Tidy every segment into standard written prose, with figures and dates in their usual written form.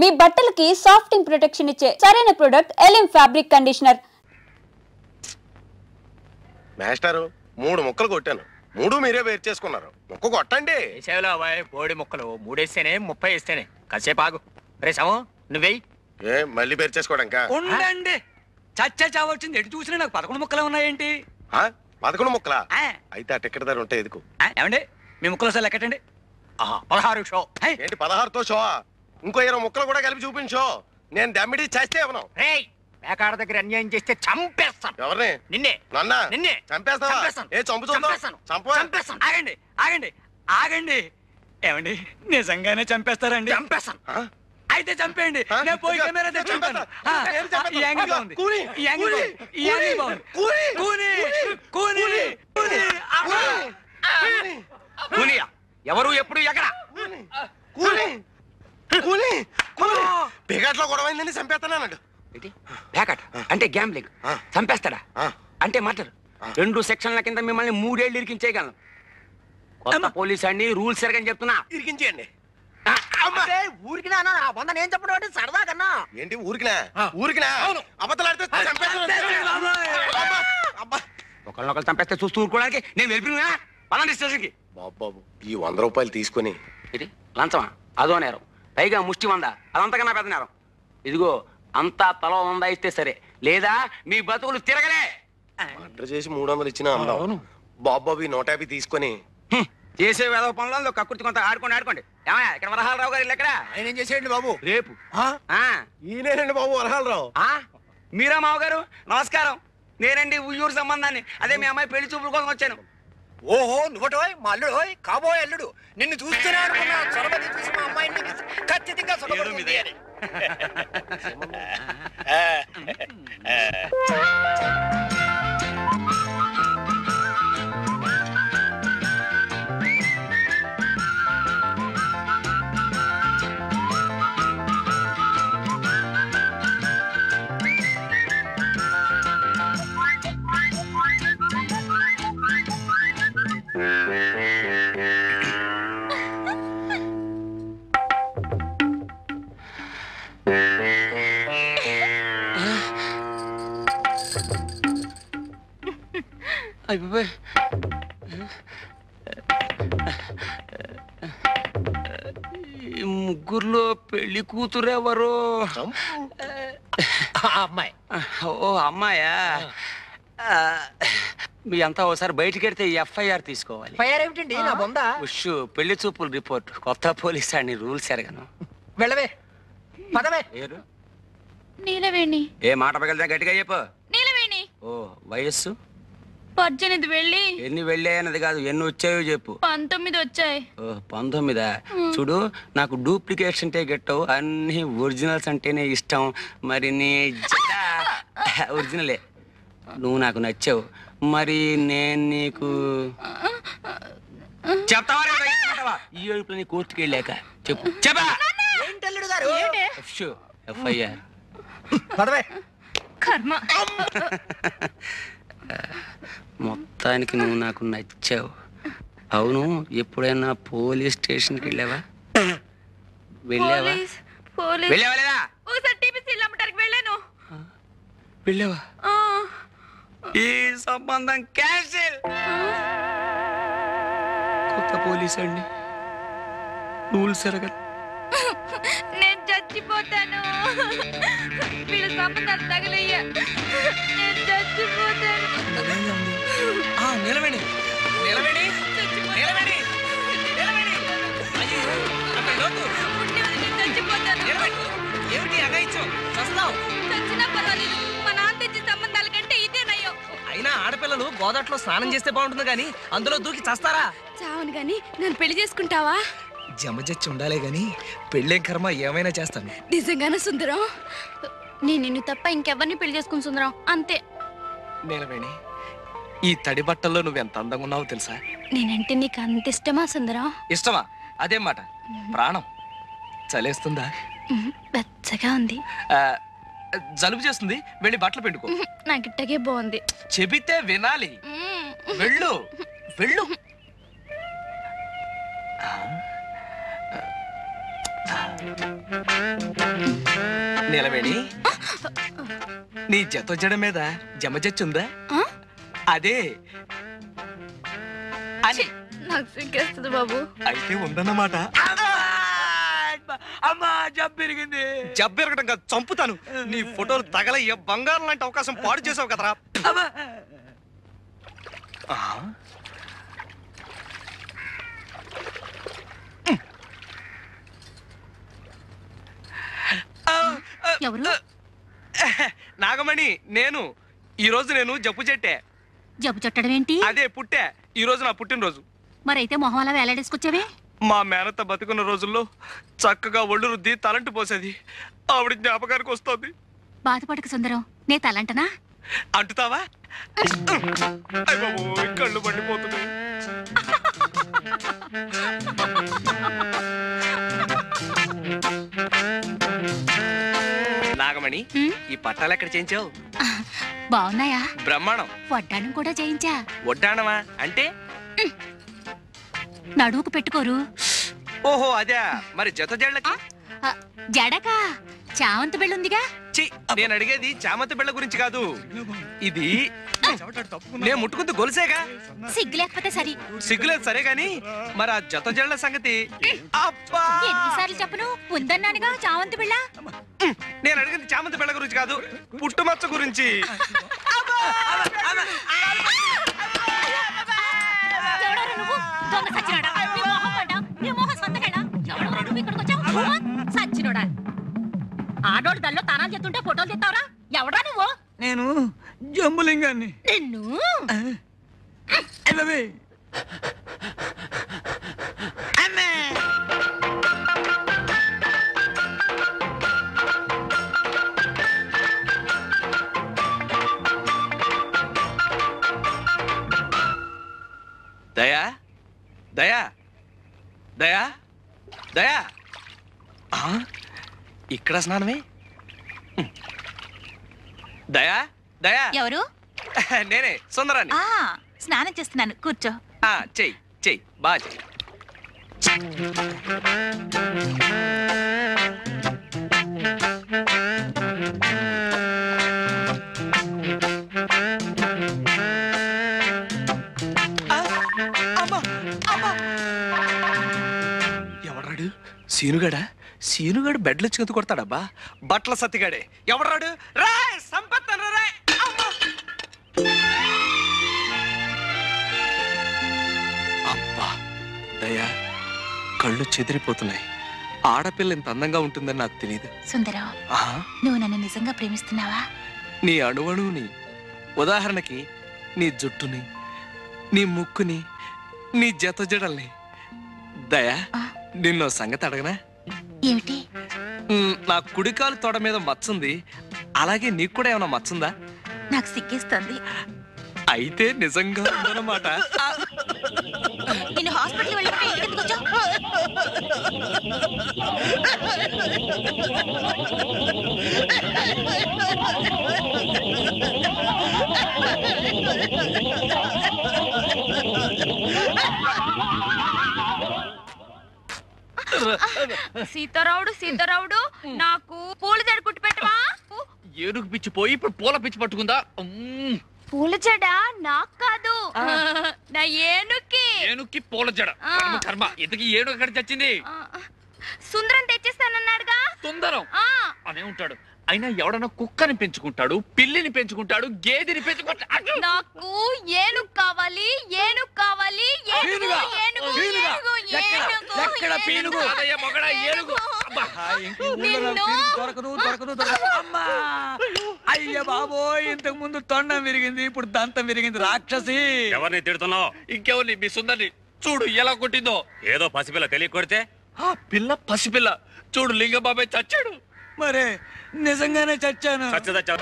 మీ బట్టలకి సాఫ్టింగ్ ప్రొటెక్షన్ ఇచ్చే సరైన ప్రొడక్ట్ ఎలిమ్ ఫ్యాబ్రిక్ కండిషనర్. మాస్టర్ 3 ముక్కలు కొట్టాను, 3 మీరే వేరు చేసుకున్నారు. ముక్క కొట్టండి. పోడి ముక్కలు 3 వేస్తేనే 30 వేస్తేనే కాసేపు ఆగు. రే సమో నువ్వేయి. ఏ మళ్ళీ వేరు చేసుకోవడానికా? ఉండండి, చచ్చా చావచ్చింది. ఎటు చూసినా నాకు 11 ముక్కలు ఉన్నాయేంటి? 11 ముక్కలా? అయితే ఆ టికెట్ ధర ఉంటాయి ఎదుకు. ఏమండి మీ ముక్కలు సార్ లెక్కటండి. 16 షో. ఏంటి 16తో షో? ఇంకో 20 ముక్కలు కూడా కలిపి చూపించో. నేను దమ్మిడి చేస్తే ఇవ్వను. పేకాడ దగ్గర అన్యాయం చేస్తే చంపేస్తాను. ఎవరిని? నిన్నే. నన్నా? నిన్నే చంపేస్తావా? ఏ చంపు చంపేస్తాను. ఆగండి ఆగండి ఆగండి. ఏమండి నిజంగానే చంపేస్తారండి? చంపేస్తాను. అయితే చంపేయండి, నేను పోయి కెమెరా తెచ్చుకుంటాను. ఈ యాంగిల్ బాగుంది, ఈ యాంగిల్ బాగుంది, ఈ యాంగిల్ బాగుంది. కూలియా? ఎవరు ఎప్పుడు ఎక్కడ? పేకాట్లో గొడవైందని చంపేస్తానన్నాడు. పేకాట అంటే గ్యాంబ్లింగ్. చంపేస్తాడా అంటే మటర్. 2 సెక్షన్ల కింద మిమ్మల్ని 3 ఏళ్ళు ఇరికించేయగలను. కొత్త పోలీస్ అండి, రూల్స్ సరిగ్గా చెప్తున్నా. ఇరికించేయండి. ఊరికినా నేను చెప్పడం సరదా కన్నా. ఏంటి ఊరికినా? ఊరికినా అబద్ధాలాడితే ఒకళ్ళొకళ్ళు చంపేస్తే చూస్తూ ఊరుకోవడానికి నేను వెళ్ళిపోయినా పలాంటి స్టేషన్కి. బాబు ఈ 100 రూపాయలు తీసుకొని లంచమా? అదో నేరం, పైగా ముష్టి 100. అదంతకన్నా పెద్ద నేరం. ఇదిగో అంతా తల 100 ఇస్తే సరే, లేదా మీ బతుకులు తిరగలే. మర్డర్ చేసి 300 ఇచ్చినా అందం. బాబు ఈ 150 తీసుకొని చేసే వేద పనులలో కక్కుర్తి కొంత ఆడుకోండి. ఏమయ్యా ఇక్కడ వరహాలరావు గారు ఇల్లు ఎక్కడ? ఆయన ఏం చేసేయండి బాబు? రేపు. ఈయనేనండి బాబు వరహాలరావు. మీరా మావగారు? నమస్కారం. నేనండి ఉయ్యూరు సంబంధాన్ని. అదే మీ అమ్మాయి పెళ్లి చూపుల కోసం వచ్చాను. ఓహో నువ్వటోయ్ మా అల్లుడు, కాబోయే అల్లుడు. నిన్ను చూస్తేనే అనుకున్నా చొరబడి చూసి మా అమ్మాయిని ఖచ్చితంగా సొరబడుతుంది అని. ముగ్గురులో పెళ్లి కూతురెవరు? అమ్మాయి. ఓ అమ్మాయా? మీ అంతా ఒకసారి బయటికి వెళ్తే FIR తీసుకోవాలి. ఏమిటండి నా బొందా? ఉష్ పెళ్లి చూపుల రిపోర్ట్. కొత్త పోలీస్ అని రూల్స్ ఎరగను. వెళ్ళవే పదవే. నీలవేణి. ఏ మాట పగలితే గట్టిగా చెప్పు. నీలవేణి. ఓ వయస్సు? 18 వెళ్ళి. ఎన్ని వెళ్ళాయన్నది కాదు, ఎన్ని వచ్చాయో చెప్పు. 19 వచ్చాయి. ఓ 19. చూడు, నాకు డూప్లికేట్స్ అంటే గెట్టవు, అన్ని ఒరిజినల్స్ అంటేనే ఇష్టం. మరి నీ ఒరిజినలే. నువ్వు నాకు నచ్చావు, మరి నేను నీకు చెప్తావా? ఈ ఏడుపులో నీ కోర్టుకి వెళ్ళాక చెప్పు. చెప్పా FIR. మొత్తానికి నువ్వు నాకు నచ్చావు. అవును, ఎప్పుడైనా పోలీస్ స్టేషన్కి వెళ్ళావా? వెళ్ళావా? వెళ్ళావా? ఈ సంబంధం క్యాన్సిల్. కొత్త పోలీస్ అండి, రూల్స్ ఎరగదు. నేను చచ్చిపోతాను. వీళ్ళ సంబంధాలు తగలయ్యా, నేను చచ్చిపోతాను. నిలబడి నిలబడి నిలబడి ఏమిటి అగాయిచ్చో? చస్తావు. చచ్చినా పర్వాలేదు, మా నాన్న తెచ్చిన సంబంధాల కంటే ఇదే నయ్యో. అయినా ఆడపిల్లలు గోదాట్లో స్నానం చేస్తే బాగుంటుంది గాని అందులో దూకి చస్తారా? చావును గాని నన్ను పెళ్లి చేసుకుంటావా? జమజచ్చి ఉండాలే గాని పెళ్ళేం కర్మ, ఏమైనా చేస్తాను. నిజంగానే సుందరం? నేను నిన్ను తప్ప ఇంకెవరిని పెళ్లి చేసుకుని సుందరం, అంతే. నీలవేణి, ఈ తడి బట్టల్లో నువ్వెంత అందంగా ఉన్నావో తెలుసా? నేనంటే నీకు అంత ఇష్టమా సుందరం? ఇష్టమా? అదేం మాట, ప్రాణం. చలేస్తుందా? వెచ్చగా ఉంది. జలుబు చేస్తుంది, వెళ్ళి బట్టలు పెట్టుకో. నాకు ఇట్టగే బాగుంది. చెబితే వినాలి. వెళ్ళు వెళ్ళు. నీలవేణి నీ జడ మీద జమజచ్చుందా? అదే అని నాకు సిగ్గేస్తుంది బాబు. అయితే ఉందన్నమాట. అమ్మా జబ్బిరిగింది. జబ్బెరగడం కాదు, చంపుతాను. నీ ఫోటోలు తగలయ్య బంగారం లాంటి అవకాశం పాడు చేసావు కదరా. ఎవరు? నాగమణి నేను. ఈ రోజు నేను జబ్బు చెట్టే. జబ్బు చుట్టడం ఏంటి? అదే పుట్టా. ఈ రోజు నా పుట్టినరోజు. మరైతే మొహం అలా వేలాడేసుకొచ్చావే? మా మేనత్త బతుకున్న రోజుల్లో చక్కగా ఒళ్ళు రుద్ది తలంటు పోసేది. ఆవిడ జ్ఞాపకానికి వస్తుంది. బాధపడక సుందరం, నే తలంటనా? అంటుతావా? కళ్ళు పండిపోతున్నాయి. నాగమణి, ఈ పట్టాలు ఎక్కడ చేయించావు? బాగున్నాయా? బ్రహ్మాండం. వడ్డానం కూడా చేయించా. వడ్డానమా అంటే? నడువుకు పెట్టుకోరు. ఓహో అదే. మరి జత జళ్ళకి? జడకా చామంతి బిళ్ళుందిగా. చి, నేను అడిగేది చామంతి బిళ్ళ గురించి కాదు. ఇది నేను ముట్టుకుంటూ గొలుసేగా. సిగ్గు లేకపోతే సరి. సిగ్గులేదు సరే గాని మరి ఆ జత జళ్ళ సంగతి? అబ్బా, ఎన్నిసార్లు చెప్పను? ఉందన్నానుగా చామంతి బిళ్ళ. నేను అడిగింది చామంతి బిళ్ళ గురించి కాదు, పుట్టుమచ్చ గురించి. ఎవడారా నువ్వు? దొంగ సచ్చినోడా? నీ మొహం పడ్డా? నీ మొహం సంతకేడా? ఎవడరా నువ్వు ఇక్కడికి వచ్చావు? సచ్చినోడా? ఆడోడు దల్లో తానాలు చేస్తుంటే ఫోటోలు తీస్తావరా? ఎవడా నువ్వు? నేను జంబులింగాన్ని. నిన్ను దయా దయా దయా దయా, ఇక్కడ స్నానమే. దయా దయా. ఎవరు? నేనే సుందరాన్ని. స్నానం చేస్తున్నాను, కూర్చో. చెయ్యి చెయ్యి, బాగా చెయ్యి. ఎవడాడు? సీనుగాడా? సీనుగాడు బెడ్లు చెందు కొడతాడబ్బా. బట్టల సత్తిగాడే. ఎవడాడు? రా సంపత్తను రా. అబ్బా దయా, కళ్ళు చెదిరిపోతున్నాయి. ఆడపిల్ల ఇంత అందంగా ఉంటుందని నాకు తెలియదు. సుందరం, నువ్వు నన్ను నిజంగా ప్రేమిస్తున్నావా? నీ అణువణువుని, ఉదాహరణకి నీ జుట్టుని, నీ ముక్కుని, నీ జత జడల్ని. దయా, నిన్నో సంగతి అడగనా? ఏమిటి? నా కుడికాలు తొడ మీద మచ్చుంది, అలాగే నీకు కూడా ఏమైనా మచ్చుందా? నాకు సిగ్గేస్తుంది. అయితే నిజంగా ఉందన్నమాట. నిన్ను హాస్పిటల్ వెళ్ళిపోయి ఎందుకు వచ్చావు? సీతారావుడు సీతారావుడు, నాకు పూల జడ కుట్టి పెట్టవా? ఏనుగు పిచ్చి పోయి ఇప్పుడు పూల పిచ్చి పట్టుకుందా? పూల జడ నాకు కాదు, నా ఏనుక్కి. ఏనుక్కి పూల జడ కర్మ. ఇంతకీ ఏనుగు ఎక్కడ చచ్చింది? సుందరం తెచ్చిస్తానన్నాడుగా. సుందరం అనే ఉంటాడు. అయినా ఎవడన్నా కుక్కని పెంచుకుంటాడు, పిల్లిని పెంచుకుంటాడు, గేదెని పెంచుకుంటాడు. నాకు ఏనుగు కావాలి, ఏనుగు కావాలి, ఏనుగు, ఏనుగు, ఏనుగు, ఎక్కడ పీనుగు? అదయ్య మొగడా ఏనుగు. అయ్య బాబోయ్, ఇంతకు ముందు తొండం విరిగింది, ఇప్పుడు దంతం విరిగింది. రాక్షసి. ఎవరిని తిడుతున్నావు? ఇంకెవరిని? మీ సుందరిని. చూడు ఎలా కొట్టిందో. ఏదో పసిపిల్ల తెలియ కొడితే ఆ పిల్ల పసిపిల్ల. చూడు లింగబాబాయ్ చచ్చాడు. మరే నిజంగానే చచ్చాను. చచ్చదచ్చా.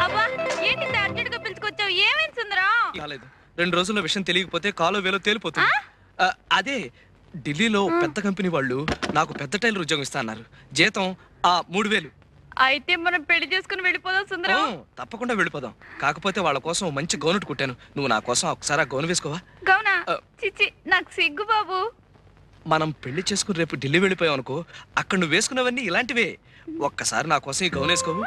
అబ్బా, ఏంటి అర్జెంట్ గా పిలుచుకొచ్చావు? ఏమైంది సుందరం? కాలేదు. 2 రోజుల్లో విషయం తెలియకపోతే కాలో వేలో తేలిపోతుంది. అదే ఢిల్లీలో పెద్ద కంపెనీ వాళ్ళు నాకు పెద్ద టైలర్ ఉద్యోగం ఇస్తా అన్నారు. జీతం 3000. అయితే మనం పెళ్లి చేసుకుని వెళ్ళిపోదాం సుందరం. తప్పకుండా వెళ్ళిపోదాం. కాకపోతే వాళ్ళ కోసం మంచి గౌను కుట్టాను. నువ్వు నా కోసం ఒకసారి ఆ గౌను వేసుకోవా? గౌనా? చిచ్చి నాకు సిగ్గు బాబు. మనం పెళ్లి చేసుకుని రేపు ఢిల్లీ వెళ్ళిపోయాం అనుకో, అక్కడ నువ్వు వేసుకున్నవన్నీ ఇలాంటివే. ఒక్కసారి నా కోసం ఈ గౌను వేసుకోవు?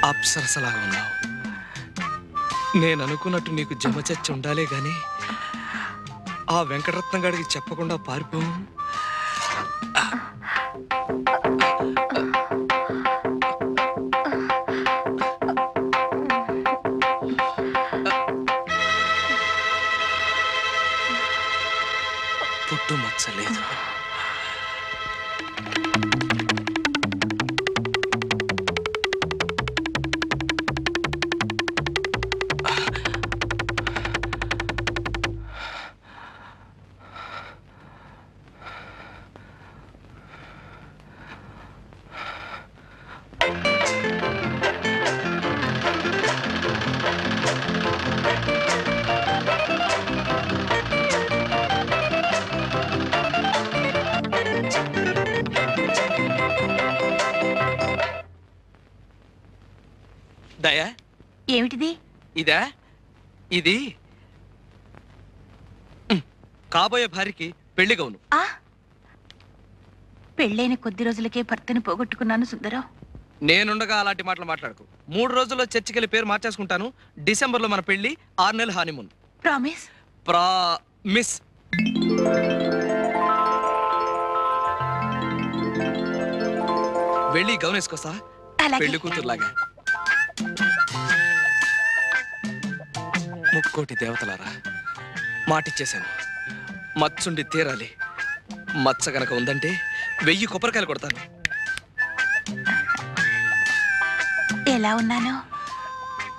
అప్సరసలాగా ఉన్నావు. నేను అనుకున్నట్టు నీకు జమచచ్చి ఉండాలే గాని ఆ వెంకటరత్నం గారికి చెప్పకుండా పారిపోవు. పుట్టు మచ్చలేదు. దయా, ఏమిటిది? ఇదా? ఇది కాబోయే భార్యకి పెళ్లి గౌను. పెళ్ళైన కొద్ది రోజులకే భర్తని పోగొట్టుకున్నాను సుందరం. నేనుండగా అలాంటి మాటలు మాట్లాడకు. 3 రోజుల్లో చర్చికెళ్ళి పేరు మార్చేసుకుంటాను. డిసెంబర్లో మన పెళ్లి, 6 నెలలు హానీమూన్. ప్రామిస్? ప్రామిస్. వెళ్ళి గౌను వేసుకోసా, పెళ్లి కూతురులాగా. ముక్కోటి దేవతలారా, మాటిచ్చేశాను. మచ్చుండి తీరాలి. మచ్చ గనక ఉందంటే 1000 కొబ్బరికాయలు కొడతాను. ఎలా ఉన్నాను?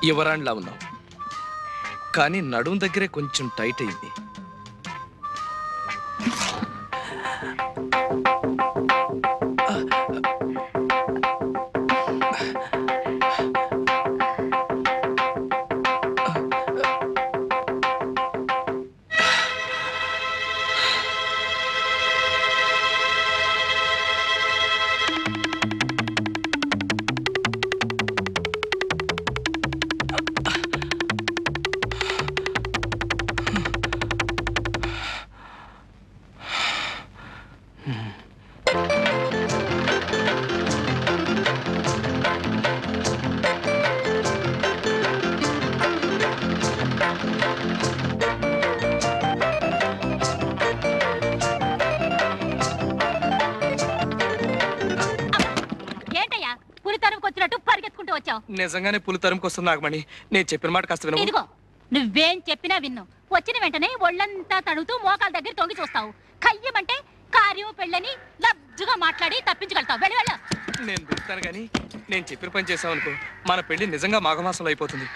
యువరాణిలా ఉన్నావు, కానీ నడుం దగ్గరే కొంచెం టైట్ అయింది. నిజంగానే పులి తరుముకొస్తుంది నాగమణి. నేను చెప్పిన మాట కాస్త వినవు? ఇదిగో, నువ్వేం చెప్పినా విన్ను. వచ్చిన వెంటనే ఒళ్ళంతా తడుతూ మోకాల దగ్గర తొంగి చూస్తావు. కయ్యమంటే కార్యం పెళ్ళని లబ్జుగా మాట్లాడి తప్పించగలుగుతావు. వెళ్ళి వెళ్ళ. నేను దొరుకుతాను కానీ నేను చెప్పిన పని చేసావనుకో, మన పెళ్లి నిజంగా మాఘమాసంలో అయిపోతుంది.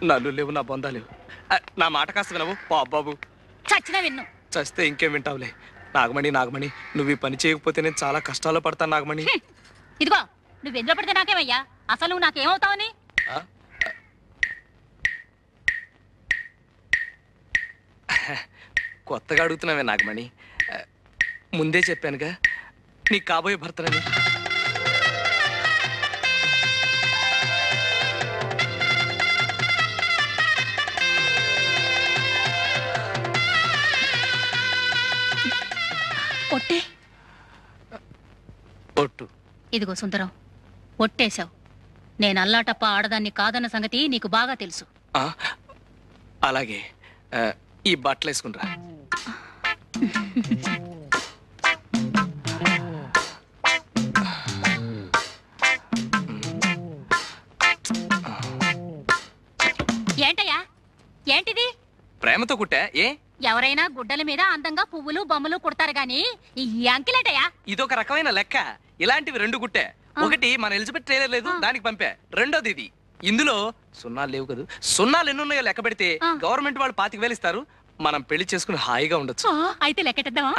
నల్లు లేవు, నా బొందా లేవు. నా మాట కాస్త వినవు బాబు? చచ్చినా విన్ను. చస్తే ఇంకేం వింటావులే. నాగమణి నాగమణి, నువ్వు ఈ పని చేయకపోతే నేను చాలా కష్టాల్లో పడతాను నాగమణి. ఇదిగో, నువ్వు ఎందులో పడితే నాకేమయ్యా? అసలు నువ్వు నాకేమవుతావని? కొత్తగా అడుగుతున్నావే నాగమణి? ముందే చెప్పానుగా నీ కాబోయే భర్తనని. ఒట్టు. ఇదిగో సుందరం, ఒట్టేశావు. నేను అల్లాటప్ప ఆడదాన్ని కాదన్న సంగతి నీకు బాగా తెలుసు. అలాగే ఈ బట్టలు వేసుకుంటా. ఏంటయ్యా, ఏంటిది? ప్రేమతో కుట్టా. ఏ ఎవరైనా గుడ్డల మీద అందంగా పువ్వులు బొమ్మలు కుడతారు గాని ఈ అంకిలేటయ్యా? ఇదొక రకమైన లెక్క. ఇలాంటివి 2 కుట్టా. ఒకటి మన ఎలిజబెత్ ట్రైలర్ లేదు, దానికి పంపా. రెండోది ఇది. ఇందులో సున్నాలు లేవు కదా. సున్నాలు ఎన్ని ఉన్నాయో లెక్క పెడితే గవర్నమెంట్ వాళ్ళు 25,000 ఇస్తారు. మనం పెళ్లి చేసుకుని హాయిగా ఉండొచ్చు. అయితే లెక్కెట్టేద్దామా?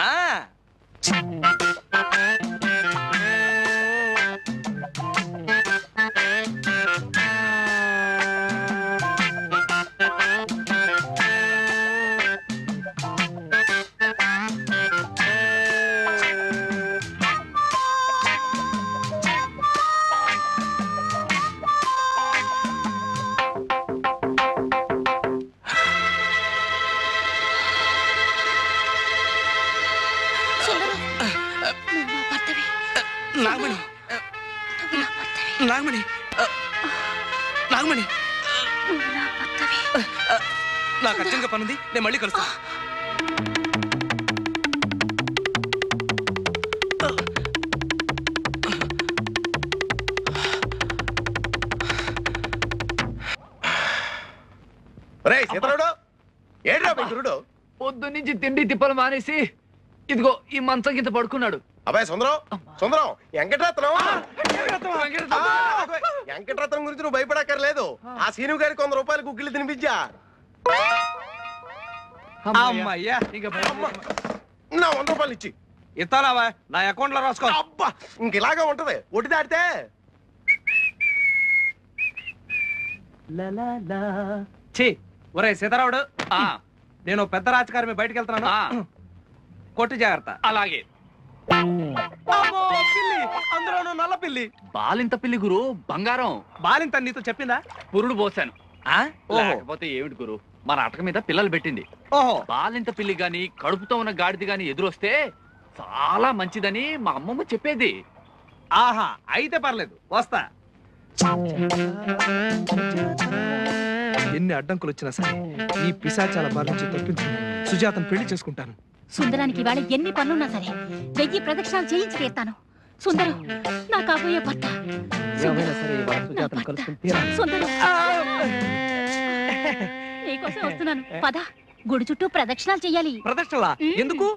నాగమణి, నాగమణి, నాగమణి, నాకు అర్జెంట్గా పనుంది, నేను మళ్ళీ కలుస్తా. పొద్దు నుంచి తిండి తిప్పలు మానేసి ఇదిగో ఈ మంచం కింద పడుకున్నాడు. అబ్బాయి సుందరం, సుందరం, వెంకటరత్నం వెంకటరత్నం గురించి నువ్వు భయపడక్కర్లేదు. ఆ సీను గారికి 100 రూపాయలు గుగ్గిళ్ళు తినిపించా. నా 100 రూపాయలు ఇచ్చి ఇస్తావా? నా అకౌంట్ లో రాసుకో. అబ్బా, ఇంక ఇలాగా ఉంటది. ఒట్టి దాటితే ఒరే సీతారావుడు, నేను పెద్ద రాజకారి బయటకు వెళ్తున్నాను. కొట్టి జాగ్రత్త. అలాగే. అందులోనూ నల్ల పిల్లి. బాలింత పిల్లి గురు, బంగారం. బాలింత నీతో చెప్పిందా? పురుడు పోసాను. లేకపోతే ఏమిటి గురు, మన అటక మీద పిల్లలు పెట్టింది. ఓహో, బాలింత పిల్లి గాని కడుపుతో ఉన్న గాడిది గాని ఎదురొస్తే చాలా మంచిదని మా అమ్మమ్మ చెప్పేది. ఆహా, అయితే పర్లేదు, వస్తా. ఎన్ని అడ్డంకులు వచ్చినా సరే ఈ పిశాచాల బారి నుంచి తప్పించుకుని సుజాతను పెళ్లి చేసుకుంటాను. సుందరానికి ఇవాళ ఎన్ని పనులున్నా సరే 1000 ప్రదక్షిణాలు చేయించి తీరుతాను. సుందరం, నా కాబోయే భర్త. సుందరం, నీకోసం వస్తున్నాను. పద, గుడి చుట్టూ ప్రదక్షిణాలు చెయ్యాలి. ప్రదక్షిణలా? ఎందుకు?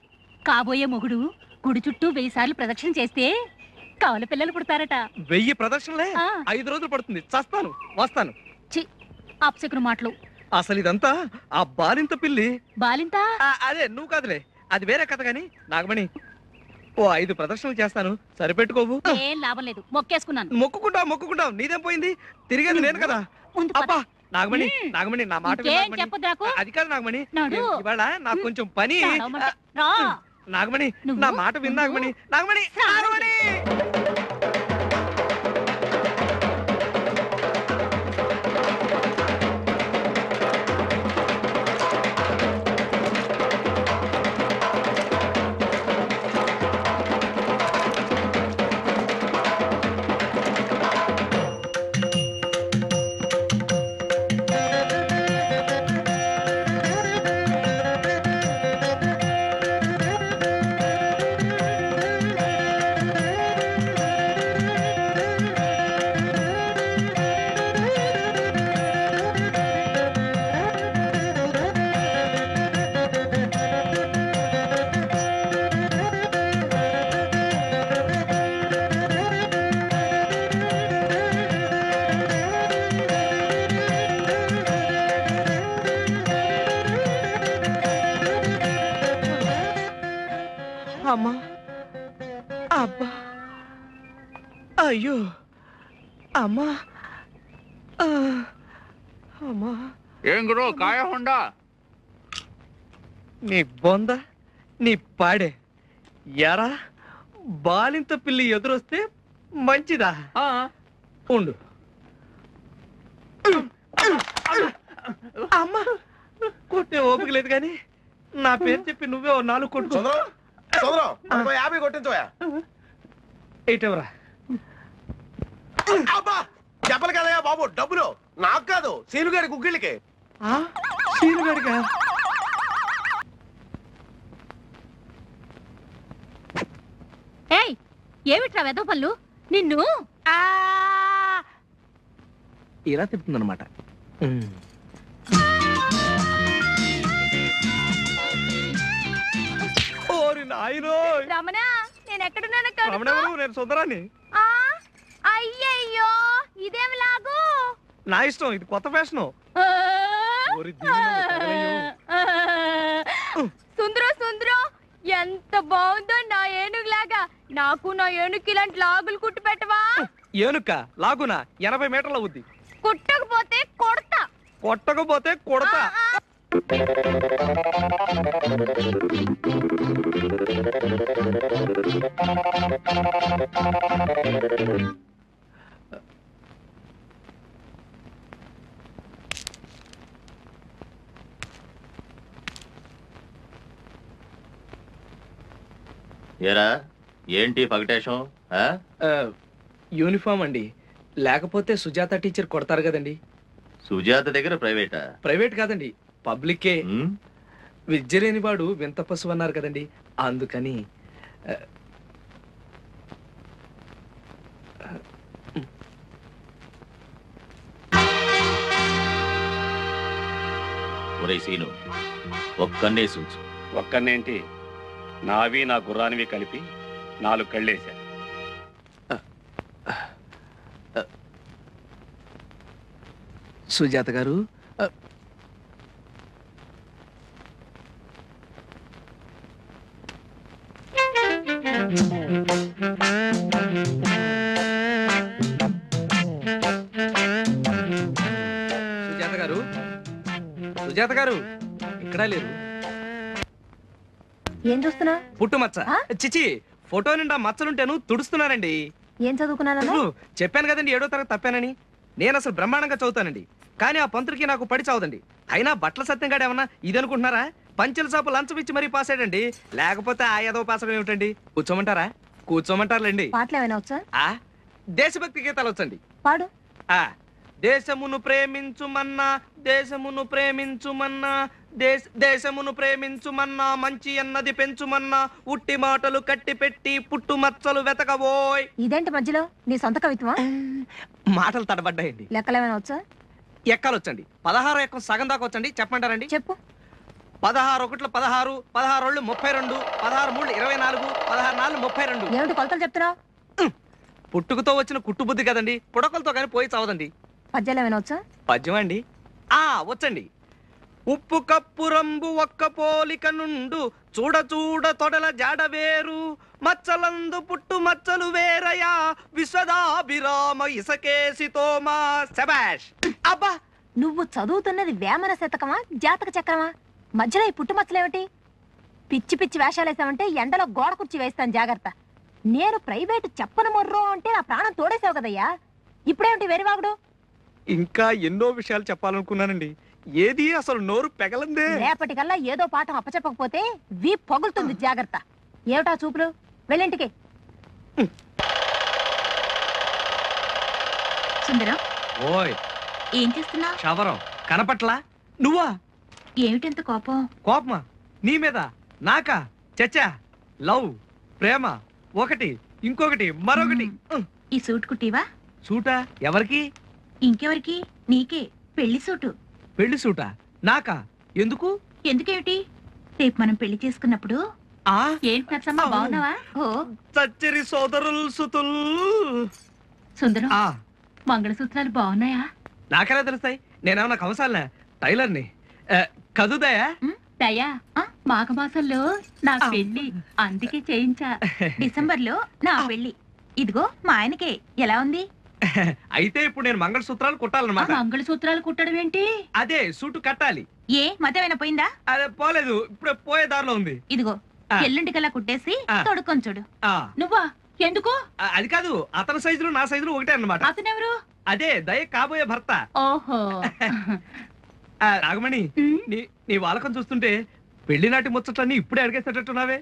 కాబోయే మొగుడు గుడి చుట్టూ 1000 సార్లు ప్రదక్షిణ చేస్తే కవల పిల్లలు పుడతారట. 1000 ప్రదక్షిణలే? 5 రోజులు పడుతుంది. చస్తాను, వస్తాను. చి, అప్సకుడు మాటలు. అసలు ఇదంతా ఆ బాలింత పిల్లి. బాలింత? అదే, నువ్వు కాదులే, అది వేరే కథ. గాని నాగమణి, ఓ 5 ప్రదక్షిణలు చేస్తాను, సరిపెట్టుకోవు. ఏం లాభం లేదు, మొక్కేసుకున్నాను. మొక్కుకుంటావు, నీదేం పోయింది? తిరిగేది నేను కదా. అబ్బా నాగమణి, నాగమణి, నా మాట అది కాదు నాగమణి, ఇవాళ నాకు కొంచెం పని. నాగమణి, నా మాట విన్ నాగమణి. నాగమణి, నాగమణి. అమ్మా, అబ్బా, అయ్యో, అమ్మా, అమ్మా. ఏం గురు, కాయ హోండా? నీ బొంద, నీ పాడే. ఎరా, బాలింత పిల్లి ఎదురొస్తే మంచిదా? ఉండు. అమ్మా, కొట్టే ఓపిక లేదు కానీ నా పేరు చెప్పి నువ్వే 4 కొట్టు. 50 కొట్టించోయా. ఎయిటెవరా? అబ్బా చెప్పలు కదయ్యా బాబు, డబ్బులు నాకు కాదు సీనుగాడి గుగ్గిళ్ళకి. సీనుగాడికా? ఏయ్ ఏమిట్రా వెదవ పళ్ళు నిన్ను. ఇలా తిప్పుతుందన్నమాట. ఓరి నాయనో! రమణ నేను ఎక్కడున్నాను? రమణెవరు? నేను సుందరాన్ని. అయ్యయ్యో ఇదేం లాగు? నా ఇష్టం, ఇది కొత్త ఫ్యాషను. సుందరం సుందరం ఎంత బాగుందో నా ఏనుగులాగా. నాకు నా ఏనుగుకి ఇలాంటి లాగులు కుట్టు పెట్టవా? ఏనుక లాగునా? 80 మీటర్ల అవుద్ది. కుట్టకపోతే కొడతా. కొట్టకపోతే కొడతా. ఏరా ఏంటి పగటేశం? యూనిఫామ్ అండి, లేకపోతే సుజాత టీచర్ కొడతారు కదండి. సుజాత దగ్గర ప్రైవేటా? ప్రైవేట్ కాదండి, పబ్లికే. విద్య లేని వాడు వింత పశువు అన్నారు కదండి, అందుకని. ఒరే సీను, ఒక్కన్నే సూచు. ఒక్కనేంటి, నావి నా గుర్రానివి కలిపి 4 కళ్ళేశా. సుజాత గారు, సుజాత గారు, సుజాత గారు ఇక్కడ లేరు. ఏం చూస్తున్నా? పుట్టుమచ్చ. చిచి, ఫోటో నిండా మచ్చలుంటేను తుడుస్తున్నానండి. ఏం చదువుకున్నాను? చెప్పాను కదండి 7వ తరగతి తప్పానని. నేను అసలు బ్రహ్మాండంగా చదువుతానండి, కానీ ఆ పంతుడికి నాకు పడి చావదండి. అయినా బట్టల సత్యంగాడు ఏమన్నా ఇది అనుకుంటున్నారా? పంచెల చాపు లంచం ఇచ్చి మరీ పాస్ అయ్యాడండి, లేకపోతే ఆ ఏదో పాస్ అవ్వడం ఏమిటండి? కూర్చోమంటారా? కూర్చోమంటారులేండి. పాటలు ఏమైనా వచ్చా? దేశభక్తి గీతాలు వచ్చండి. పాడు. దేశమును ప్రేమించుమన్నా, దేశమును ప్రేమించుమన్నా, దేశమును ప్రేమించుమన్నా, మంచి అన్నది పెంచుమన్నా, ఉట్టి మాటలు కట్టి పెట్టి పుట్టు మచ్చలు వెతకబోయ్. ఇదేంటి మధ్యలో నీ సొంత కవిత్వమా? మాటలు తడబడ్డాయండి. లెక్కలేమైనా వచ్చా? ఎక్కాలొచ్చండి. 16 ఎక్కం సగం దాకా వచ్చండి. చెప్పమంటారండి? చెప్పు. 16 ఒకట్లు 16, 16 32, 16 3 24, 16 4 32. ఏమిటి కొలతలు చెప్తున్నావు? పుట్టుకతో వచ్చిన కుట్టు బుద్ధి కదండి, పుడకలతో కానీ పోయి చావదండి. పద్యాలు ఏమైనా వచ్చా? పద్యం అండి వచ్చండి. ఉప్పు కప్పు రంబు ఒక్క పోలిక నుండు, చూడ చూడ తొడల జాడ వేరు, మచ్చలందు పుట్టు మచ్చలు వేరయా, విశ్వదాభిరామ ఇసకేసి తోమా. శబాష్. అబ్బా, నువ్వు చదువుతున్నది వేమన శతకమా జాతక చక్రమా? మధ్యలో ఈ పుట్టుమచ్చలేమిటి? పిచ్చి పిచ్చి వేషాలేసావంటే ఎండలో గోడ కుర్చీ వేస్తాను, జాగ్రత్త. నేను ప్రైవేటు చెప్పను మొర్రో అంటే నా ప్రాణం తోడేసావు కదయ్యా, ఇప్పుడేమిటి వెరివాగుడు? ఇంకా ఎన్నో విషయాలు చెప్పాలనుకున్నానండి, ఏది అసలు నోరు పెగలందే. రేపటికల్లా ఏదో పాఠం అప్పచెప్పకపోతే వీ పగులుతుంది, జాగ్రత్త. ఏమిటా చూపులు? వెళ్ళింటికి. సుందరం, ఓయ్ ఏం చేస్తున్నా? శవరం కనపట్లా? నువ్వా? ఏమిటంత కోపం? కోపమా? నీ మీద? నాకా? చచ్చా, లవ్ ప్రేమ ఒకటి, ఇంకొకటి మరొకటి. ఈ సూట్ కుట్టివా? సూటా? ఎవరికి? ఇంకెవరికి? నీకే. పెళ్లి సూటు. పెళ్లి సూటా? నాకా? ఎందుకు? ఎందుకేమిటి? రేపు మనం పెళ్లి చేసుకున్నప్పుడు. ఏంటి నచ్చమ్మా, బాగున్నావా? ఓ చచ్చరి సోదరులు సుతుల్. సుందరం, మంగళసూత్రాలు బాగున్నాయా? నాకెలా తెలుస్తాయి? నేనేమన్నా కంసాలనా? టైలర్ని. కదుదయా? దయా, మాఘమాసంలో నా పెళ్లి, అందుకే చేయించా. డిసెంబర్ లో నా పెళ్లి. ఇదిగో మా ఆయనకే. ఎలా ఉంది? అయితే ఇప్పుడు నేను మంగళసూత్రాలు కుట్టాలన్నమాట. మంగళసూత్రాలు కుట్టడం ఏంటి? అదే సూటు కట్టాలి. ఏ మతమైనా పోయిందా? అదే పోలేదు, ఇప్పుడు పోయే దారిలో ఉంది. ఇదిగో ఎల్లుంటికల్లా కుట్టేసి తొడుక్కొని చూడు. నువ్వా? ఎందుకు? అది కాదు, అతని సైజులు నా సైజులు ఒకటే అన్నమాట. అతనెవరు? అదే దయ కాబోయే భర్త. ఓహో. నాగమణి, నీ వాలకం చూస్తుంటే పెళ్లి నాటి ముచ్చట్లన్నీ ఇప్పుడే అడిగేసేటట్టున్నావే.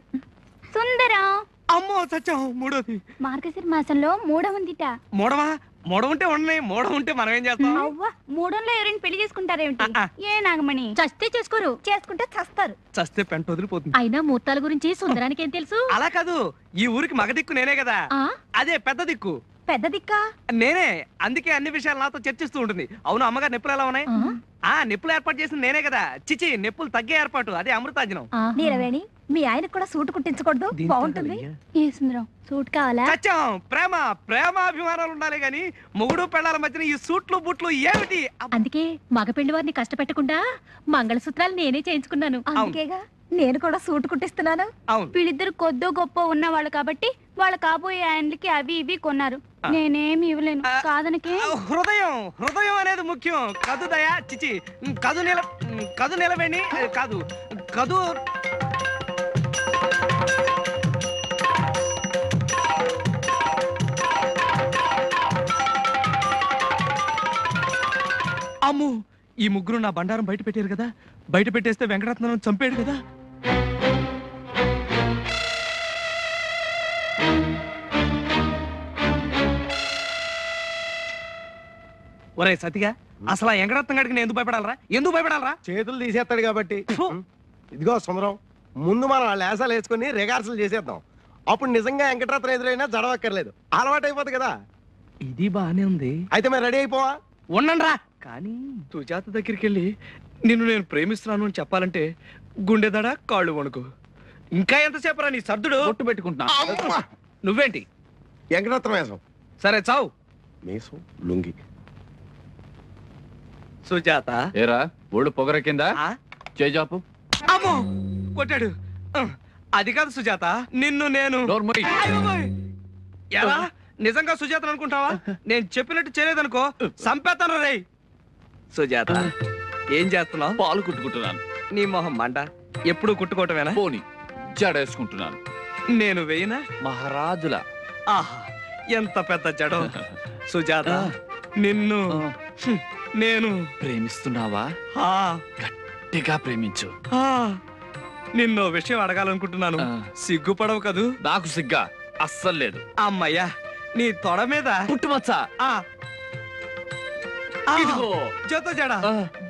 సుందరం, అమ్మో సత్యం మూడోది. మార్గశిర మాసంలో మూడవందిట. మూడవా? మూడవుంటే ఉన్నాయి, మూడవుంటే మనం ఏం చేస్తాం? మూడంలో ఎవరైనా పెళ్లి చేసుకుంటారేమిటి? ఏ నాగమణి? చస్తే చేసుకోరు, చేసుకుంటే చస్తారు. చస్తే పెంట వదిలిపోతుంది. అయినా ముహూర్తాల గురించి సుందరానికి ఏం తెలుసు? అలా కాదు, ఈ ఊరికి మగ దిక్కు నేనే కదా. అదే పెద్ద దిక్కు. పెద్ద దిక్కా? నేనే. అందుకే అన్ని విషయాలు నాతో చర్చిస్తూ ఉంటుంది. అవును అమ్మగారు నొప్పులు ఎలా ఉన్నాయి? నొప్పులు ఏర్పాటు చేసింది నేనే కదా. చిచి, నొప్పులు తగ్గే ఏర్పాటు, అదే అమృతాజనం. నీలవేణి, మీ ఆయనకు కూడా సూట్ కుట్టించకూడదు? బాగుంటుంది. ఏ సుందరం, సూట్ కావాలా? సత్యం, ప్రేమ ప్రేమాభిమానాలు ఉండాలి గాని మొగుడు పెళ్ళాల మధ్యన ఈ సూట్లు బుట్లు ఏమిటి? అందుకే మగ పెళ్లి వారిని కష్టపెట్టకుండా మంగళసూత్రాలు నేనే చేయించుకున్నాను. అందుకేగా నేను కూడా సూట్ కుట్టిస్తున్నాను. వీళ్ళిద్దరు కొద్దో గొప్ప ఉన్నవాళ్ళు కాబట్టి వాళ్ళ కాబోయే ఆయనకి అవి ఇవి కొన్నారు. నేనేమి ఇవ్వలేను కాదనకే. హృదయం హృదయం అనేది ముఖ్యం. కదు దయా, చిచి, కదు నిలవేణి కాదు, కదు. అమ్ము, ఈ ముగ్గురు నా బండారం బయట పెట్టారు కదా. బయట పెట్టేస్తే వెంకటరత్నం చంపాడు కదా. ఒరే సతిగా, అసలు ఆ వెంకటరత్నం గడికి నేను ఎందుకు భయపడాలరా? ఎందుకు భయపడాలరా? చేతులు తీసేస్తాడు కాబట్టి. ఇదిగో సుందరం, ముందు మనం వాళ్ళ లేసాలు వేసుకుని రిహార్సల్ చేసేద్దాం. అప్పుడు నిజంగా వెంకటరత్నం ఎదురైనా జడవక్కర్లేదు, అలవాటు అయిపోతుంది కదా. ఇది బానే ఉంది. అయితే మేము రెడీ అయిపోవా? ఉండండిరా. కానీ సుజాత దగ్గరికి వెళ్ళి నిన్ను నేను ప్రేమిస్తున్నాను అని చెప్పాలంటే గుండెదడ, కాళ్ళు వణుకు. ఇంకా ఎంతసేపు రా నీ సర్దుడు? ఒట్టు పెట్టుకుంటున్నా. నువ్వేంటి? వెంకటరత్నం వేసం. సరే చావు. మీసం లుంగి. సుజాత, ఏరా ఒళ్ళు పొగర కింద చేజాపు. అమ్మో కొట్టాడు. అది కాదు సుజాత, నిన్ను నేను. ఎలా నిజంగా సుజాత అనుకుంటావా? నేను చెప్పినట్టు చేయలేదనుకో సంపేతాను రే. సుజాత, ఏం చేస్తున్నావు? పాలు కుట్టుకుంటున్నాను. నీ మొహం మంట. ఎప్పుడు కుట్టుకోవటమేనా? పోని జడేసుకుంటున్నాను. నేను వేయనా? మహారాజుల. ఆహా, ఎంత పెద్ద జడం. సుజాత, నిన్ను నేను ప్రేమిస్తున్నావా? గట్టిగా ప్రేమించు. నిన్నో విషయం అడగాలనుకుంటున్నాను. సిగ్గుపడవు కదూ? నాకు సిగ్గా అస్సలు లేదు. అమ్మయ్యా, నీ తొడ మీద పుట్టుమచ్చ. జత జడ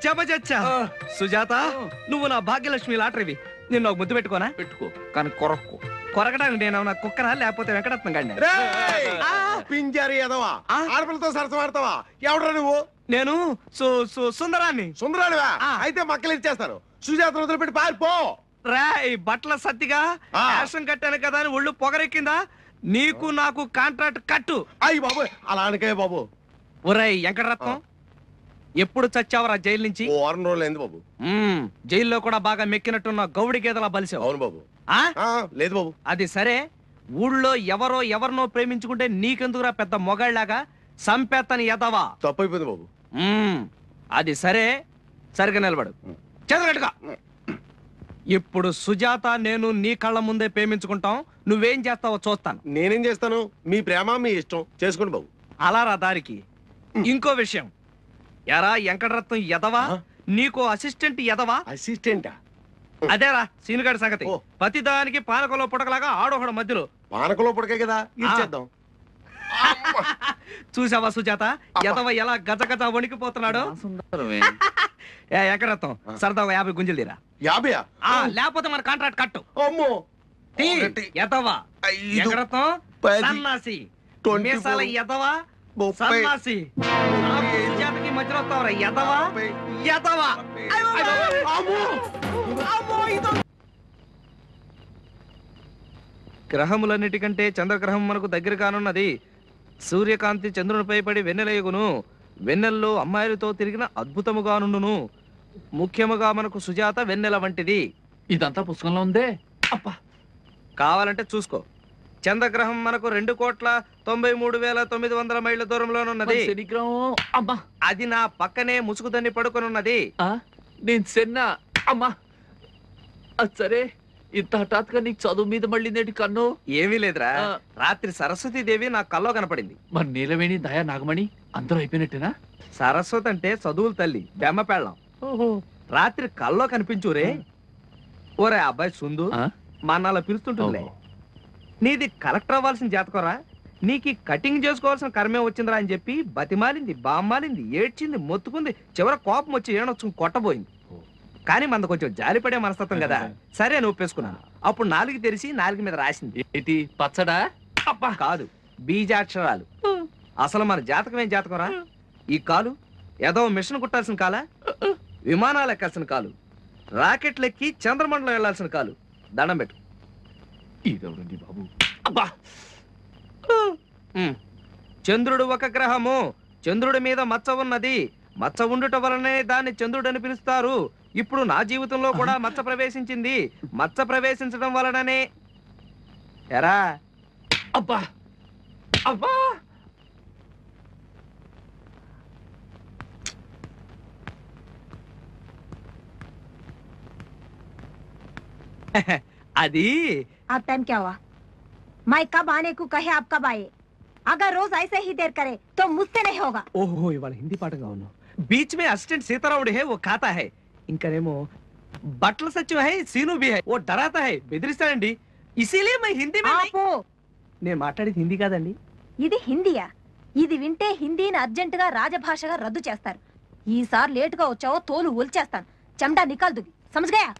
జబజచ్చా. సుజాత, నువ్వు నా భాగ్యలక్ష్మి లాటరీవి. నిన్ను ఒక ముద్దు పెట్టుకోనా? పెట్టుకో, కానీ కొరక్కు. కొరకడానికి నేను నా కుక్కరా లేకపోతే వెంకటరత్నం గాడినా? పింజారి ఎదవా, ఆడపిల్లతో సరసం ఆడతావా? ఎవడ్రా నువ్వు? నేను సుందరాన్ని. సుందరానివా? అయితే మక్కలు ఇచ్చేస్తాను. సుజాత వదిలిపెట్టి పారిపో. రాయ్, బట్టల సత్తిగా యాసం కట్టాను కదా అని ఒళ్ళు పొగరెక్కిందా? నీకు నాకు కాంట్రాక్ట్ కట్టు. అయ్యి బాబు, అలా అనకే బాబు. ఒరేయ్ వెంకటరత్నం, ఎప్పుడు చచ్చావరా జైలు నుంచి? వారం రోజులు అయింది బాబు. జైల్లో కూడా బాగా మెక్కినట్టున్న గౌడి గేదలా బలిసావు. అవును బాబు. లేదు బాబు. అది సరే, ఊళ్ళో ఎవరినో ప్రేమించుకుంటే నీకెందుకురా పెద్ద మొగాళ్ళలాగా సంపేత్తని ఎదవా? తప్పు అయిపోయింది బాబు. అది సరే, సరిగా నిలబడు. చదవట్టుగా. ఇప్పుడు సుజాత నేను నీ కళ్ళ ముందే ప్రేమించుకుంటాం. నువ్వేం చేస్తావో చూస్తాను. నేనేం చేస్తాను? మీ ప్రేమ మీ ఇష్టం, చేసుకోండి బాబు. అలా రా దారికి. ఇంకో విషయం, ఎరా వెంకటరత్నం ఎదవా, నీకో అసిస్టెంట్ ఎదవా? అసిస్టెంటా? అదేరా సీనుగాడి సంగతి. ప్రతిదానికి పానకలో పుడకలాగా ఆడొకడు మధ్యలో. పానకలో పుడకే కదా, ఇచ్చేద్దాం. చూసావా సుజాత, ఎదవ ఎలా గజగజ వణికిపోతున్నాడు? వెంకటరత్నం, సరదాగా 50 గుంజలు తీరా. 50? లేకపోతే మన కాంట్రాక్ట్ కట్టు. అమ్మో, ఎదవా వెంకటరత్నం సన్నాసి, మీసాల ఎదవా సన్నాసి. సుజాతకి మధ్యలో వస్తావరా ఎదవా ఎదవా. గ్రహములన్నిటికంటే చంద్రగ్రహం మనకు దగ్గర కానున్నది. సూర్యకాంతి చంద్రునిపై పడి వెన్నెలయగును. వెన్నెల్లో అమ్మాయిలతో తిరిగిన అద్భుతముగానుండును. ముఖ్యముగా మనకు సుజాత వెన్నెల వంటిది. ఇదంతా పుస్తకంలో ఉందే. అబ్బా, కావాలంటే చూసుకో. చంద్రగ్రహం మనకు 2,93,900 మైళ్ళ దూరంలోనున్నది. అది నా పక్కనే ముసుగుదని పడుకొనున్నది. నేను సెన్నా. అమ్మా, సరే, ఇంత హఠాత్తుగా నీకు చదువు మీద మళ్ళీ నేటి కన్ను? ఏమీ లేదురా, రాత్రి సరస్వతీదేవి నా కల్లో కనపడింది. మరి నీలవేణి, దయా, నాగమణి అందరూ అయిపోయినట్టేనా? సరస్వతి అంటే చదువుల తల్లి, బెమ్మ పెళ్ళం. రాత్రి కల్లో కనిపించురే. ఓరే అబ్బాయి సుందు, మా అన్నలా పిలుస్తుంటుందిలే. నీది కలెక్టర్ అవ్వాల్సిన జాతకరా, నీకు కటింగ్ చేసుకోవాల్సిన కర్మే వచ్చిందిరా అని చెప్పి బతిమాలింది, బామ్మాలింది, ఏడ్చింది, మొత్తుకుంది, చివర కోపం వచ్చి ఏడొచ్చు కొట్టబోయింది. కానీ మన కొంచెం జాలిపడే మనస్తత్వం కదా, సరే అని ఒప్పేసుకున్నాను. అప్పుడు నాలుగు తెరిచి నాలుగు మీద రాసింది. ఏంటి పచ్చడా? అబ్బా కాదు, బీజాక్షరాలు. అసలు మన జాతకం ఏం జాతకం రా? ఈ కాలు ఏదో మిషన్ కుట్టాల్సిన కాలా, విమానాలు ఎక్కాల్సిన కాలు, రాకెట్లు ఎక్కి చంద్రమండలం వెళ్లాల్సిన కాలు. దండం పెట్టు. ఇదెవరండి బాబు? అబ్బా చంద్రుడు ఒక గ్రహము, చంద్రుడి మీద మచ్చ ఉన్నది, మచ్చ ఉండుట వలనే దాన్ని చంద్రుడు అని పిలుస్తారు. ఇప్పుడు నా జీవితంలో కూడా మచ్చ ప్రవేశించింది, మచ్చ ప్రవేశించడం వలననే. ఎరా అబ్బా అబ్బా అది अब टाइम क्या हुआ? मैं कब आने को कहे आप कब आए? अगर रोज ऐसे ही देर करे तो मुझसे नहीं होगा. ఓహో ఇవాళ హిందీ పాటగా ఉన్నావు. बीच में असिस्टेंट सीताराम है वो खाता है, ఇంకనేమో బట్ల సత్యం है सीनू भी है वो डराता है బెదిరిస్తాడండి. इसीलिए मैं हिंदी में ఆపు. నేను మాట్లాడేది హిందీ కాదండి. ఇది హిందీయా? ఇది వింటే హిందీని అర్జెంట్ గా రాజభాషగా రద్దు చేస్తారు. ఈసారి లేట్ గా వచ్చావో తోలు ఒలిచేస్తాను. చెమటా నికాల్దుగి. సమజ్ గయా?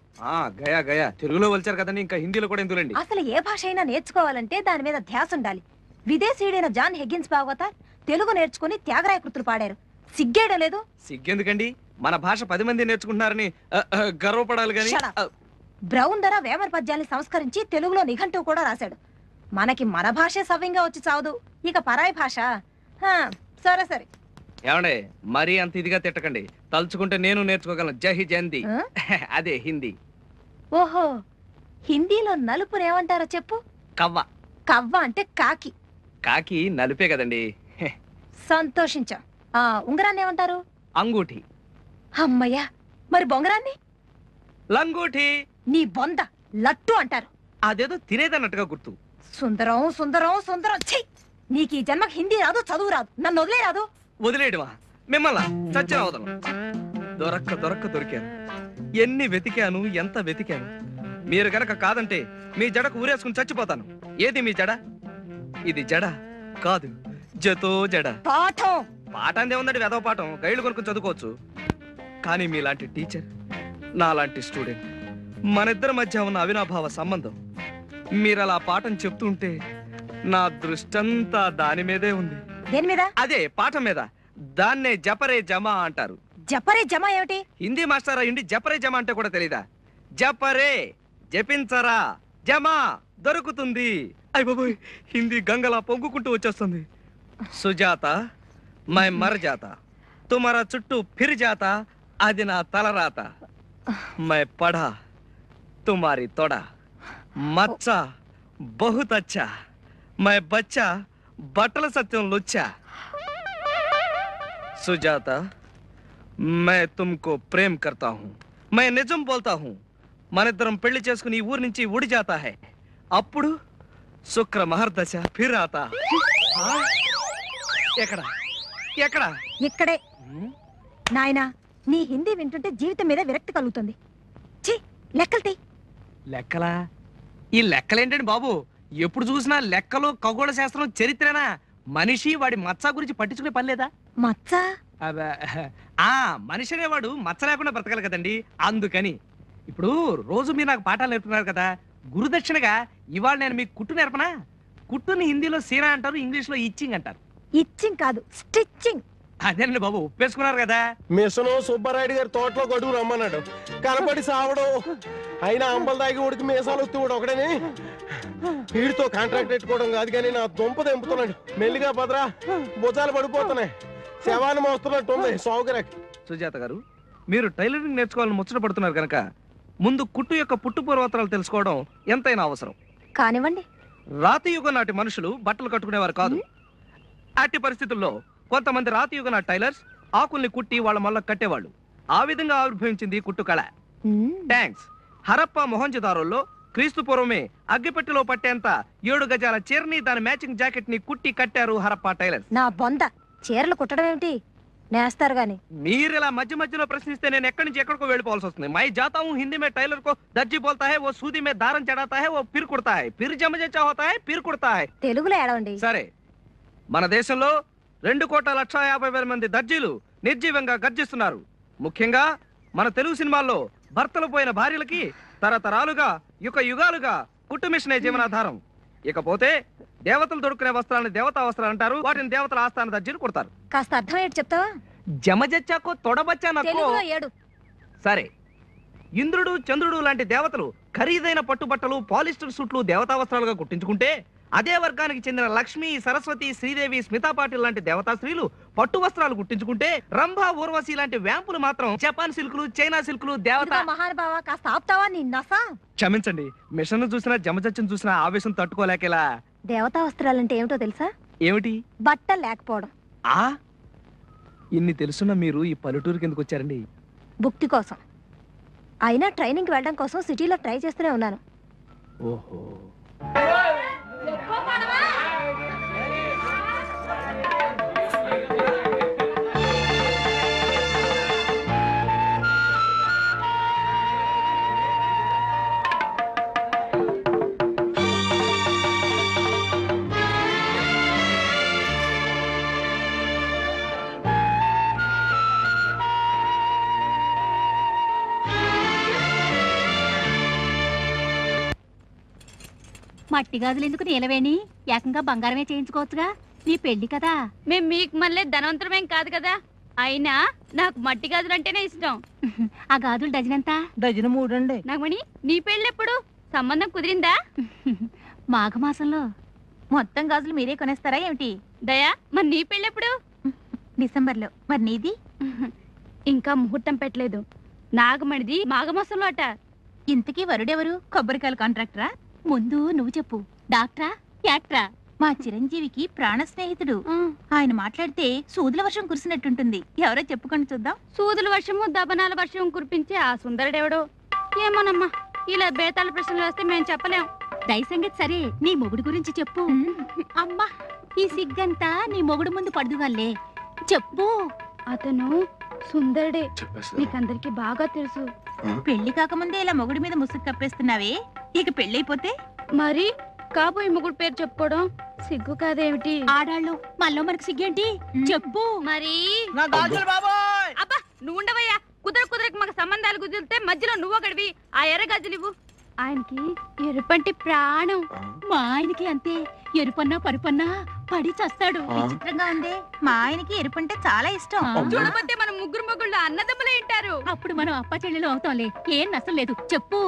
గయా గయా తెలుగులో వచ్చారు కదండి, ఇంకా హిందీలో కూడా ఎందులండి. అసలు ఏ భాష అయినా నేర్చుకోవాలంటే దాని మీద ధ్యాస ఉండాలి. విదేశీయుడైన జాన్ హెగ్గిన్స్ భాగవతార్ తెలుగు నేర్చుకుని త్యాగరాయ కృతులు పాడారు. సిగ్గేయడం లేదు? సిగ్గెందుకండి, మన భాష 10 మంది నేర్చుకుంటున్నారని గర్వపడాలి గాని. బ్రౌన్ ధర వేమన పద్యాల్ని సంస్కరించి తెలుగులో నిఘంటువు కూడా రాశాడు. మనకి మన భాషే సవ్యంగా వచ్చి చావదు, ఇక పరాయి భాష. సరే సరే. ఏమండే మరీ అంత ఇదిగా తిట్టకండి, తలుచుకుంటే నేను నేర్చుకోగలను. జహి జంది అదే హిందీ. ఓహో, హిందీలో నలుపునేమంటారో చెప్పు. కవ్వ. కవ్వ అంటే కాకి. కాకి నలుపే కదండి. సంతోషించా. ఉంగరాన్ని ఏమంటారు? అంగూఠి. అమ్మయ్యా, మరి బొంగరాన్ని? లంగూఠి. నీ బొంద లట్టు అంటారు. అదేదో తినేదన్నట్టుగా గుర్తు. సుందరం సుందరం సుందరం. ఛీ, నీకు ఈ జన్మకి హిందీ రాదు, చదువు రాదు, నన్ను వదిలే రాదు. వదిలేయడమా మిమ్మల్ని? చచ్చిన వదలం. దొరక్క దొరక్క దొరికాను, ఎన్ని వెతికాను, ఎంత వెతికాను. మీరు గనక కాదంటే మీ జడకు ఊరేసుకుని చచ్చిపోతాను. ఏది మీ జడ? ఇది జడ కాదు, జతో జడ. పాఠం. పాఠం ఏముందండి, వెదవ పాఠం. గైడ్లు కొనుక్కొని చదువుకోవచ్చు. కానీ మీలాంటి టీచర్, నాలాంటి స్టూడెంట్, మన ఇద్దరి మధ్య ఉన్న అవినాభావ సంబంధం, మీరు అలా పాఠం చెప్తుంటే నా దృష్టంతా దాని మీదే ఉంది. దేని మీద? అదే పాఠం మీద. దాన్నే జపరే జమా అంటారు. జపరే జమా ఏమిటి? హిందీ మాస్టర్ అయ్యుండి జపరే జమా అంటే కూడా తెలీదా? జపరే జపించరా, జమా దొరుకుతుంది. అయ్ బాబోయ్, హిందీ గంగలా పొంగుకుంటూ వచ్చేస్తుంది. సుజాత మై మర్ జాతా, తుమారా చుట్టూ ఫిర్ జాతా, అది నా తలరాత. మై పఢా తుమారి తొడా, మచ్చ బహుత్ అచ్చా, మై బచ్చా బట్టల సత్యం లుచ్చా. సుజాత मैं तुमको प्रेम करता हूँ, मैं నిజం बोलता हूँ. మనిద్దరం పెళ్లి చేసుకుని ఈ ఊరి నుంచి ఉడి జాతా హై. అప్పుడు శుక్ర మహర్దశ ఫిర్ ఆతా. ఎక్కడ ఎక్కడ? ఇక్కడే. నాయనా, నీ హిందీ వింటుంటే జీవితం మీద విరక్తి కలుగుతుంది. ఛీ, లెక్కలు తీ. లెక్కలా? ఈ లెక్కలేంటండి బాబు? ఎప్పుడు చూసినా లెక్కలు, ఖగోళ శాస్త్రం, చరిత్రేనా? మనిషి వాడి మచ్చ గురించి పట్టించుకునే పని లేదా? మచ్చ? మనిషి అనేవాడు మచ్చ లేకుండా బ్రతకాలి కదండి, అందుకని. ఇప్పుడు రోజు మీరు నాకు పాఠాలు నేర్పుతున్నారు కదా, గురుదక్షిణగా ఇవాళ నేను మీకు కుట్టు నేర్పనా? కుట్టుని హిందీలో సీనా అంటారు, ఇంగ్లీష్ లో ఇచ్చింగ్ అంటారు. ఇచ్చింగ్ కాదు, స్టిచ్చింగ్. అదేనండి బాబు, ఒప్పేసుకున్నారు కదా. మిషను సుబ్బారాయుడు గారి తోటలో గడువు రమ్మన్నాడు, కనపడి సావడం. అయినా అంబలు దాగి ఉడికి మీసాలు వస్తూ ఒకడని వీడితో కాంట్రాక్ట్ పెట్టుకోవడం కాదు, కానీ నా దుంప తెంపుతున్నాడు. మెల్లిగా పదరా, భుజాలు పడిపోతున్నాయి, శవాన్ని మోస్తున్నట్టు ఉంది. సౌకర్యకి. సుజాత గారు, మీరు టైలరింగ్ నేర్చుకోవాలని ముచ్చట పడుతున్నారు కనుక ముందు కుట్టు యొక్క పుట్టు పూర్వోత్తరాలు తెలుసుకోవడం ఎంతైనా అవసరం. కానివ్వండి. రాతి యుగం నాటి మనుషులు బట్టలు కట్టుకునేవారు కాదు. అట్టి పరిస్థితుల్లో కొంతమంది రాతి యుగ నాటి టైలర్స్ ఆకుల్ని కుట్టి వాళ్ళ మళ్ళీ కట్టేవాళ్ళు. ఆ విధంగా ఆవిర్భవించింది కుట్టు కళ. థ్యాంక్స్. హరప్ప మొహంజదారోల్లో క్రీస్తు పూర్వమే అగ్గిపెట్టెలో పట్టేంత 7 గజాల చీరని, దాని మ్యాచింగ్ జాకెట్ ని కుట్టి కట్టారు హరప్ప టైలర్స్. నా బొంద, చీరలు కుట్టడం ఏమిటి? నేస్తారు గాని. మీరు ఇలా మధ్య మధ్యలో ప్రశ్నిస్తే నేను ఎక్కడి నుంచి ఎక్కడికో వెళ్ళిపోవాల్సి వస్తుంది. మై జాతా హूं हिंदी में టైలర్ को दर्जी बोलता है वो सूदी में दारन चढ़ाता है वो फिर कुड़ता है फिर जमजचा होता है फिर कुड़ता है. తెలుగులో ఏడవండి. సరే, మన దేశంలో 2,50,50,000 మంది దర్జీలు నిర్జీవంగా గర్జిస్తున్నారు. ముఖ్యంగా మన తెలుగు సినిమాల్లో భర్తలు పోయిన భార్యలకి తరతరాలుగా యుగాలుగా కుట్టు మిషనే జీవనాధారం. ఇకపోతే దేవతలు దొరుకునే వస్త్రాన్ని దేవతా వస్త్రాలు అంటారు. వాటిని దేవతల ఆస్థాన దర్జీలు కుడతారు. కాస్త అర్థం ఏంటి చెప్తావా? జమజచ్చాకో తొడబచ్చా నాకు. తెలుగులో ఏడు. సరే, ఇంద్రుడు చంద్రుడు లాంటి దేవతలు ఖరీదైన పట్టుబట్టలు పాలిస్టర్ సూట్లు దేవతా వస్త్రాలుగా కుట్టించుకుంటే, అదే వర్గానికి చెందిన లక్ష్మి, సరస్వతి, శ్రీదేవి, స్మితా పాటిల్ లాంటి దేవతా స్త్రీలు పట్టు వస్త్రాలు కుట్టించుకుంటే, రంభ, ఊర్వశి లాంటి వ్యాంపులు మాత్రం జపాన్ సిల్కులు, చైనా సిల్కులు దేవతా. మహానుభావ కాస్త ఆపుతావా? నీ నసా. క్షమించండి, మిషన్ చూసినా జమజచ్చను చూసినా ఆవేశం తట్టుకోలేకేలా. దేవతా వస్త్రాలంటే ఏమిటో తెలుసా? ఏమిటి? బట్ట లేకపోవడం. ఆ ఇన్ని తెలుసున్న మీరు ఈ పల్లెటూరుకి ఎందుకు వచ్చారండి? భుక్తి కోసం. అయినా ట్రైనింగ్ వెళ్ళడం కోసం సిటీలో ట్రై చేస్తూనే ఉన్నాను. ఓహో. మట్టి గాజులు ఎందుకు నీలవేణి? ఏకంగా బంగారమే చేయించుకోవచ్చుగా. నీ పెళ్లి కదా. మేము మీకు మళ్ళీ ధనవంతరమేం కాదు కదా. అయినా నాకు మట్టి గాజులు అంటేనే ఇష్టం. ఆ గాజులు డజన్ ఎంత? డజన్ 3 అండి. నాగమణి, నీ పెళ్ళెప్పుడు? సంబంధం కుదిరిందా? మాఘమాసంలో. మొత్తం గాజులు మీరే కొనేస్తారా ఏమిటి? దయా, మరి నీ పెళ్ళెప్పుడు? డిసెంబర్లో. మరి నీది? ఇంకా ముహూర్తం పెట్టలేదు. నాగమణిది మాఘమాసంలో అట. ఇంతకీ వరుడెవరు? కొబ్బరికాయల కాంట్రాక్టరా? ముందు నువ్వు చెప్పు. డాక్టరా, యాక్టరా? మా చిరంజీవికి ప్రాణ స్నేహితుడు. ఆయన మాట్లాడితే సూదుల వర్షం కురిసినట్టుంటుంది. ఎవరో చెప్పుకొని చూద్దాం. సూదుల వర్షము, దబనాల వర్షం కురిపించే ఆ సుందరుడెవడో ఏమోనమ్మా. ఇలా బేతాళ ప్రశ్నలు వస్తే మేము చెప్పలేం. దయ సంగతి సరే, నీ మొగుడు గురించి చెప్పు. అమ్మా, ఈ సిగ్గంతా నీ మొగుడు ముందు పడుదుగాలే. చెప్పు. అతను సుందరుడే, నీకందరికి బాగా తెలుసు. పెళ్లి కాకముందే ఇలా మొగుడి మీద ముసుగు కప్పేస్తున్నావే, ఇక పెళ్ళైపోతే? మరి కాబోయే మొగుడు పేరు చెప్పుకోవడం సిగ్గు కాదేమిటి? ఆడాళ్ళు మనలో మనకు సిగ్గేంటి? చెప్పు. మరి అబ్బా నువ్వు ఉండవయ్యా. కుదరకు మాకు సంబంధాలు కుదిరితే మధ్యలో నువ్వు ఒకడివి. ఆ ఎర్ర గాజులు ఇవ్వు. ఆయనకి ఎరుపంటి ప్రాణం. మా ఆయనకి అంతే. ఎరుపన్నా పరుపన్నా పడి చస్తాడు. విచిత్రంగా ఉంది. మా ఆయనకి ఎరుపంటే చాలా ఇష్టం. చూడబోతే మనం ముగ్గురు మొగుళ్ళు అన్నదమ్ములే ఉంటారు. అప్పుడు మనం అప్ప చెల్లెలు అవుతాంలే. ఏం నష్టం లేదు. చెప్పు.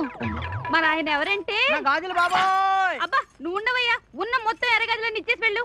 మన ఆయన ఎవరంటే గాజులు బాబాయ్. అబ్బా నువ్వు ఉండవయ్యా. ఉన్న మొత్తం ఎర్ర గాజులను ఇచ్చేసి వెళ్ళు.